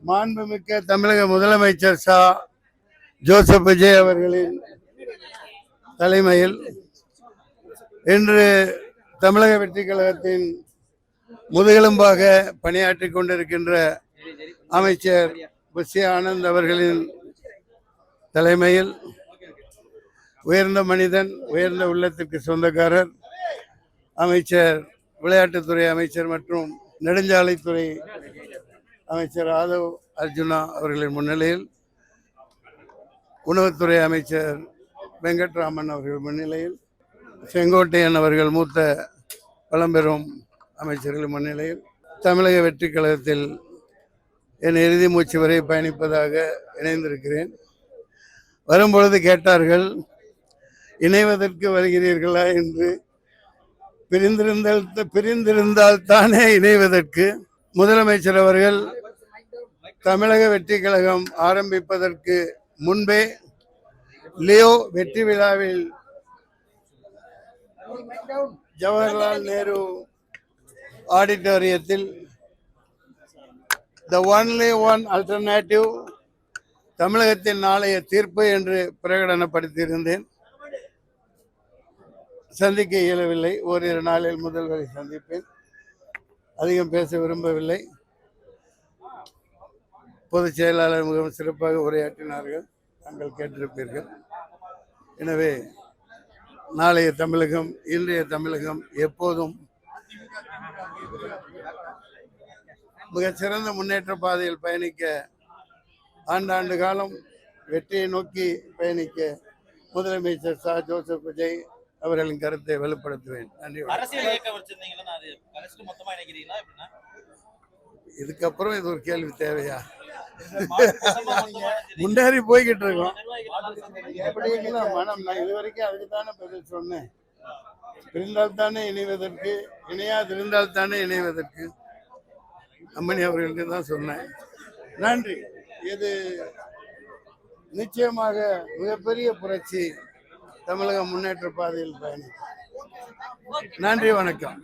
மாண்புமிக்க தமிழக முதலமைச்சர் ஜோசப் விஜய் அவர்களின் தலைமையில் இன்று தமிழக வெற்றி கழகத்தின் முதுகெலும்பாக பணியாற்றிக் கொண்டிருக்கின்ற அமைச்சர் புஷி ஆனந்த் அவர்களின் தலைமையில் உயர்ந்த மனிதன், உயர்ந்த உள்ளத்திற்கு சொந்தக்காரர் அமைச்சர், விளையாட்டுத்துறை அமைச்சர் மற்றும் நெடுஞ்சாலைத்துறை அமைச்சர் ஆதவ் அர்ஜுனா அவர்களின் முன்னிலையில், உணவுத்துறை அமைச்சர் வெங்கட்ராமன் அவர்கள் முன்னிலையில், செங்கோட்டையன் அவர்கள் மூத்த பழம்பெரும் அமைச்சர்கள் முன்னிலையில் தமிழக வெற்றி கழகத்தில் என் இறுதி மூச்சு வரை பயணிப்பதாக இணைந்திருக்கிறேன். வரும்பொழுது கேட்டார்கள், இணைவதற்கு வருகிறீர்களா என்று. பிரிந்திருந்தால் தானே இணைவதற்கு. முதலமைச்சர் அவர்கள் தமிழக வெற்றி கழகம் ஆரம்பிப்பதற்கு முன்பே லியோ வெற்றி விழாவில் ஜவஹர்லால் நேரு ஆடிட்டோரியத்தில் த ஒன்லி ஒன் அல்டர்னேட்டிவ் தமிழகத்தின் நாளைய தீர்ப்பு என்று பிரகடனப்படுத்தியிருந்தேன். சந்திக்க இயலவில்லை. ஓரிரு நாளில் முதல்வரை சந்திப்பேன். அதிகம் பேச விரும்பவில்லை. பொதுச் செயலாளர் மிகவும் சிறப்பாக உரையாற்றினார்கள், தாங்கள் கேட்டிருப்பீர்கள். எனவே நாளைய தமிழகம், இன்றைய தமிழகம் எப்போதும் மிகச்சிறந்த முன்னேற்ற பாதையில் பயணிக்க, ஆண்டாண்டு காலம் வெற்றியை நோக்கி பயணிக்க முதலமைச்சர் ஜோசப் விஜய் அவர்களின் கருத்தை வலுப்படுத்துவேன். நன்றி. இதுக்கப்புறம் இது ஒரு கேள்வி தேவையா? முன்னேறி போய்கிட்டு இருக்கோம். எப்படிங்களா மனம், நான் இதுவரைக்கும் அதுக்கு தானே பதில் சொன்னேன். பிரிந்தால் தானே இணைவதற்கு, இணையாதிருந்தால் தானே இணைவதற்கு. அம்மணி அவர்களுக்கு தான் சொன்னேன். நன்றி. இது நிச்சயமாக மிகப்பெரிய புரட்சி தமிழக முன்னேற்ற பாதையில் பயணிக்கும். நன்றி, வணக்கம்.